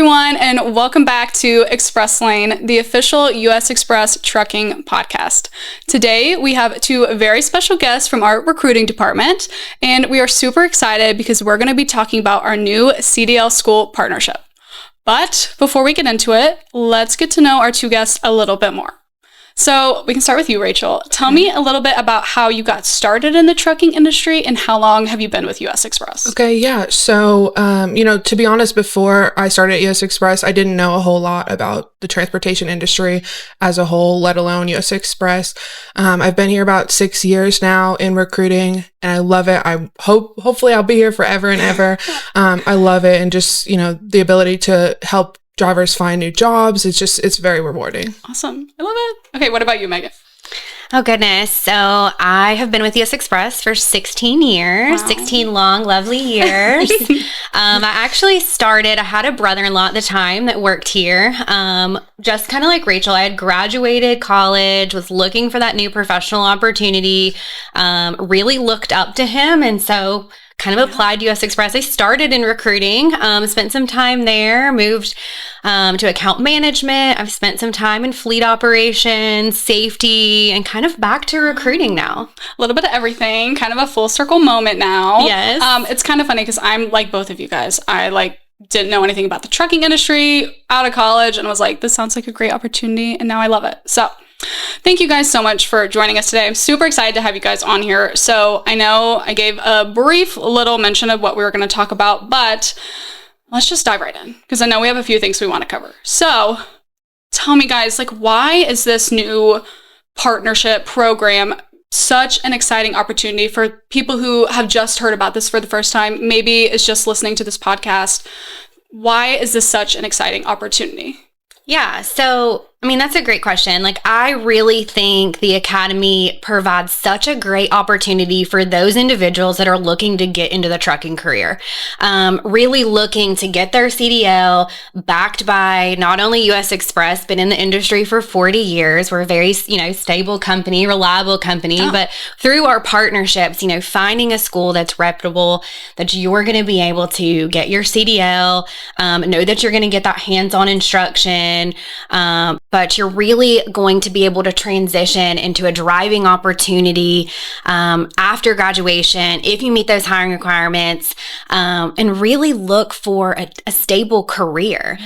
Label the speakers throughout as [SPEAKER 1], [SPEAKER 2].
[SPEAKER 1] everyone, and welcome back to Xpress Lane, the official US Express trucking podcast. Today, we have two very special guests from our recruiting department, and we are super excited because we're going to be talking about our new CDL school partnership. But before we get into it, let's get to know our two guests a little bit more. So we can start with you, Rachel. Tell me a little bit about how you got started in the trucking industry and how long have you been with US Express?
[SPEAKER 2] Okay, yeah. So, to be honest, before I started at US Express, I didn't know a whole lot about the transportation industry as a whole, let alone US Express. I've been here about 6 years now in recruiting and I love it. Hopefully I'll be here forever and ever. I love it. And just, the ability to help drivers find new jobs. It's very rewarding.
[SPEAKER 1] Awesome. I love it. Okay, what about you, Megan?
[SPEAKER 3] Oh, goodness. So I have been with US Express for 16 years, 16 long, lovely years. I had a brother-in-law at the time that worked here. Just kind of like Rachel, I had graduated college, was looking for that new professional opportunity, really looked up to him. And so kind of applied to US Express. I started in recruiting, spent some time there, moved to account management. I've spent some time in fleet operations, safety, and kind of back to recruiting now.
[SPEAKER 1] A little bit of everything, kind of a full circle moment now.
[SPEAKER 3] Yes.
[SPEAKER 1] It's kind of funny because I'm like both of you guys. I didn't know anything about the trucking industry out of college and was like, this sounds like a great opportunity. And now I love it. So thank you guys so much for joining us today. I'm super excited to have you guys on here. So I know I gave a brief little mention of what we were going to talk about, but let's just dive right in because I know we have a few things we want to cover. So tell me guys, why is this new partnership program such an exciting opportunity for people who have just heard about this for the first time, maybe is just listening to this podcast? Why is this such an exciting opportunity?
[SPEAKER 3] Yeah. So, that's a great question. I really think the Academy provides such a great opportunity for those individuals that are looking to get into the trucking career, really looking to get their CDL backed by not only US Express, but in the industry for 40 years. We're a very, stable company, reliable company, but through our partnerships, finding a school that's reputable, that you're going to be able to get your CDL, know that you're going to get that hands-on instruction, but you're really going to be able to transition into a driving opportunity after graduation if you meet those hiring requirements, and really look for a stable career.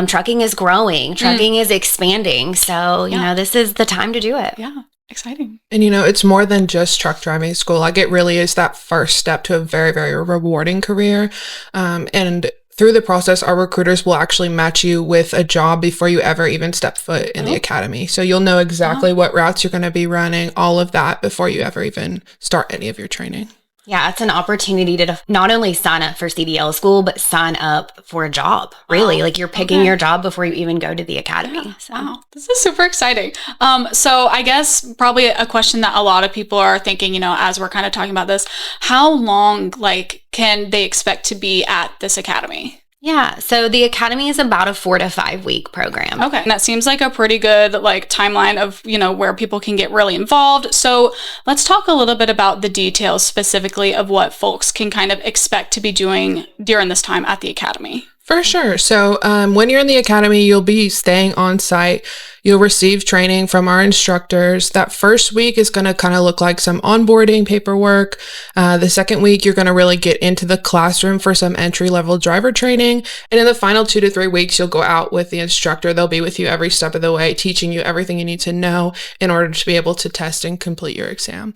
[SPEAKER 3] Trucking is growing. Trucking is expanding. So, this is the time to do it.
[SPEAKER 1] Yeah. Exciting.
[SPEAKER 2] And it's more than just truck driving school. It really is that first step to a very, very rewarding career. And through the process, our recruiters will actually match you with a job before you ever even step foot in the Academy. So you'll know exactly what routes you're going to be running, all of that before you ever even start any of your training.
[SPEAKER 3] Yeah, it's an opportunity to not only sign up for CDL school, but sign up for a job. Really, you're picking your job before you even go to the Academy.
[SPEAKER 1] Yeah. So. Wow, this is super exciting. So I guess probably a question that a lot of people are thinking, as we're kind of talking about this, how long, can they expect to be at this Academy?
[SPEAKER 3] Yeah, so the Academy is about a 4 to 5 week program.
[SPEAKER 1] Okay, and that seems like a pretty good timeline of, where people can get really involved. So let's talk a little bit about the details specifically of what folks can kind of expect to be doing during this time at the Academy.
[SPEAKER 2] For sure. So when you're in the Academy, you'll be staying on site. You'll receive training from our instructors. That first week is going to kind of look like some onboarding paperwork. The second week, you're going to really get into the classroom for some entry-level driver training. And in the final 2 to 3 weeks, you'll go out with the instructor. They'll be with you every step of the way, teaching you everything you need to know in order to be able to test and complete your exam.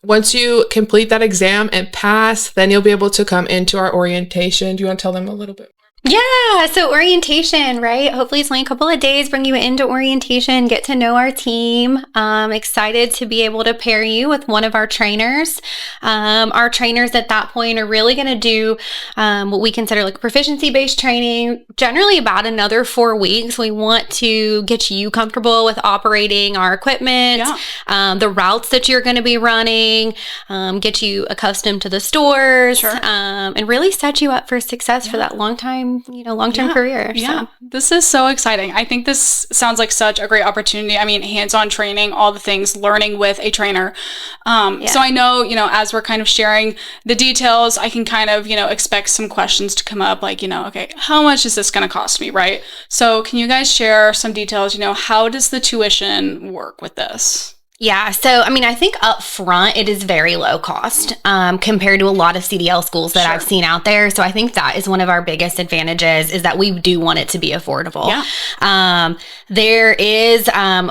[SPEAKER 2] Once you complete that exam and pass, then you'll be able to come into our orientation. Do you want to tell them a little bit more?
[SPEAKER 3] Yeah, so orientation, right? Hopefully it's only a couple of days, bring you into orientation, get to know our team. Excited to be able to pair you with one of our trainers. Our trainers at that point are really going to do what we consider proficiency-based training, generally about another 4 weeks. We want to get you comfortable with operating our equipment, the routes that you're going to be running, get you accustomed to the stores, and really set you up for success for that long-time long-term career.
[SPEAKER 1] Yeah. This is so exciting. I think this sounds like such a great opportunity. I mean, hands-on training, all the things, learning with a trainer. So I know, as we're kind of sharing the details, I can kind of, expect some questions to come up like, okay, how much is this going to cost me, right? So can you guys share some details, how does the tuition work with this?
[SPEAKER 3] Yeah. So, I think up front, it is very low cost compared to a lot of CDL schools that I've seen out there. So I think that is one of our biggest advantages, is that we do want it to be affordable. Yeah.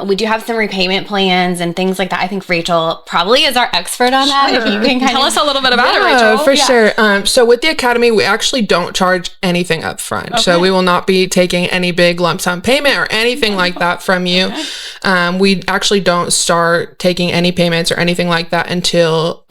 [SPEAKER 3] We do have some repayment plans and things like that. I think Rachel probably is our expert on that. If you can
[SPEAKER 1] tell us a little bit about it, Rachel.
[SPEAKER 2] For sure. So with the Academy, we actually don't charge anything up front. Okay. So we will not be taking any big lump sum payment or anything like that from you. Okay. We actually don't start taking any payments or anything like that until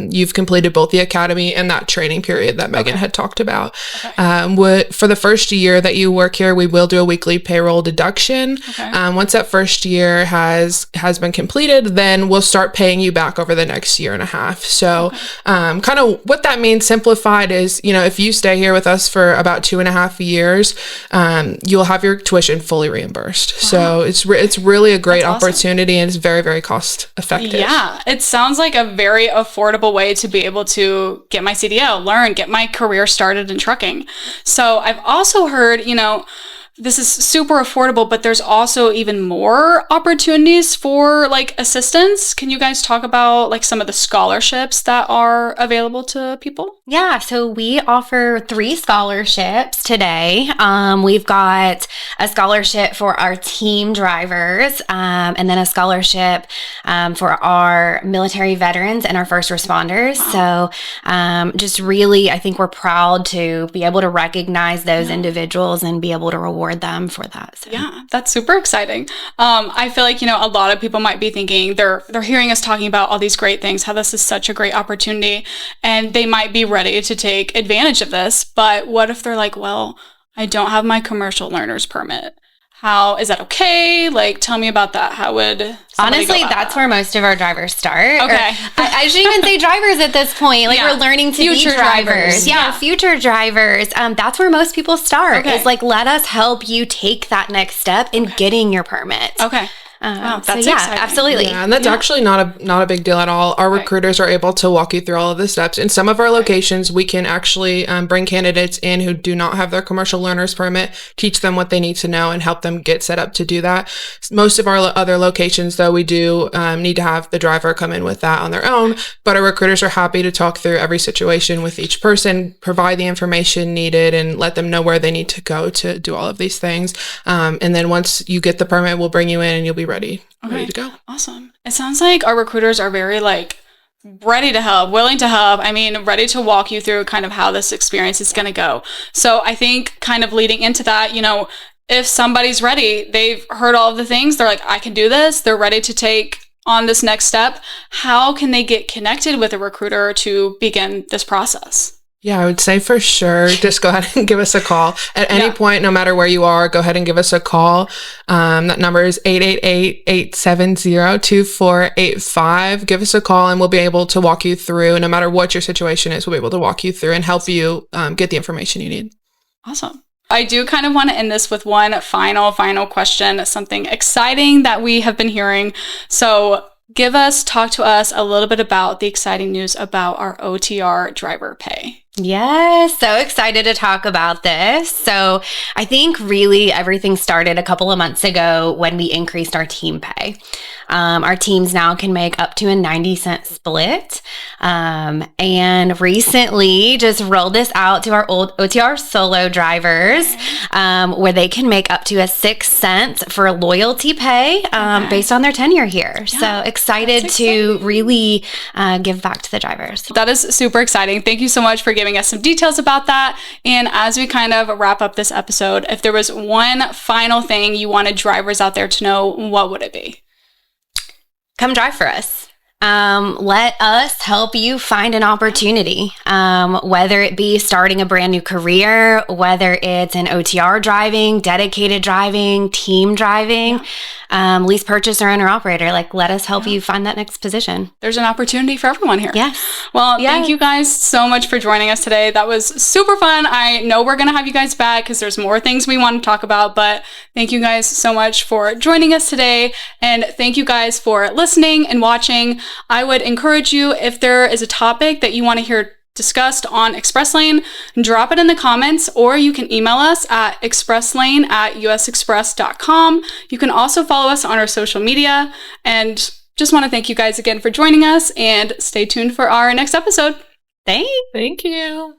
[SPEAKER 2] you've completed both the Academy and that training period that Megan had talked about. Okay. For the first year that you work here, we will do a weekly payroll deduction. Okay. Once that first year has been completed, then we'll start paying you back over the next year and a half. So kind of what that means simplified is, if you stay here with us for about 2.5 years, you'll have your tuition fully reimbursed. Wow. So it's really a great opportunity, and it's very, very cost effective.
[SPEAKER 1] Yeah, it sounds like a very affordable way to be able to get my CDL, get my career started in trucking. So I've also heard, this is super affordable, but there's also even more opportunities for assistance. Can you guys talk about some of the scholarships that are available to people?
[SPEAKER 3] Yeah, so we offer 3 scholarships today. We've got a scholarship for our team drivers, and then a scholarship for our military veterans and our first responders. Wow. So just really, I think we're proud to be able to recognize those individuals and be able to reward them for that. So.
[SPEAKER 1] Yeah, that's super exciting. I feel like, a lot of people might be thinking they're hearing us talking about all these great things, how this is such a great opportunity, and they might be ready to take advantage of this. But what if they're like, well, I don't have my commercial learner's permit? How is that okay? Tell me about that. How would
[SPEAKER 3] honestly, that's where most of our drivers start. Okay. I shouldn't even say drivers at this point. We're learning to be drivers. Yeah, future drivers. That's where most people start. Okay. Is let us help you take that next step in getting your permit.
[SPEAKER 1] Okay. Wow, that's
[SPEAKER 3] so
[SPEAKER 1] exciting.
[SPEAKER 3] Absolutely.
[SPEAKER 2] Yeah, and that's actually not a big deal at all. Our recruiters are able to walk you through all of the steps. In some of our locations, we can actually bring candidates in who do not have their commercial learner's permit, teach them what they need to know, and help them get set up to do that. Most of our other locations, though, we do need to have the driver come in with that on their own, but our recruiters are happy to talk through every situation with each person, provide the information needed, and let them know where they need to go to do all of these things. And then once you get the permit, we'll bring you in and you'll be ready to go.
[SPEAKER 1] Awesome. It sounds like our recruiters are very ready to help, willing to help. Ready to walk you through kind of how this experience is going to go. So I think kind of leading into that, if somebody's ready, they've heard all of the things, they're like, I can do this. They're ready to take on this next step. How can they get connected with a recruiter to begin this process?
[SPEAKER 2] Yeah, I would say for sure, just go ahead and give us a call. At any point, no matter where you are, go ahead and give us a call. That number is 888-870-2485. Give us a call and we'll be able to walk you through, no matter what your situation is, we'll be able to walk you through and help you get the information you need.
[SPEAKER 1] Awesome. I do kind of want to end this with one final question, something exciting that we have been hearing. So talk to us a little bit about the exciting news about our OTR driver pay.
[SPEAKER 3] Yes, so excited to talk about this. So I think really everything started a couple of months ago when we increased our team pay. Our teams now can make up to a 90-cent split. And recently just rolled this out to our old OTR solo drivers, where they can make up to a 6 cents for loyalty pay, based on their tenure here. Yeah, so excited to really give back to the drivers.
[SPEAKER 1] That is super exciting. Thank you so much for giving us some details about that. And as we kind of wrap up this episode, if there was one final thing you wanted drivers out there to know, what would it be?
[SPEAKER 3] Come drive for us. let us help you find an opportunity, whether it be starting a brand new career, whether it's in OTR driving, dedicated driving, team driving, lease purchase or owner operator. Like, let us help you find that next position.
[SPEAKER 1] There's an opportunity for everyone here.
[SPEAKER 3] Yes.
[SPEAKER 1] Well, thank you guys so much for joining us today. That was super fun. I know we're going to have you guys back because there's more things we want to talk about, but thank you guys so much for joining us today. And thank you guys for listening and watching. I would encourage you, if there is a topic that you want to hear discussed on Xpress Lane, drop it in the comments, or you can email us at xpresslane@usexpress.com. You can also follow us on our social media, and just want to thank you guys again for joining us, and stay tuned for our next episode.
[SPEAKER 3] Thanks.
[SPEAKER 2] Thank you.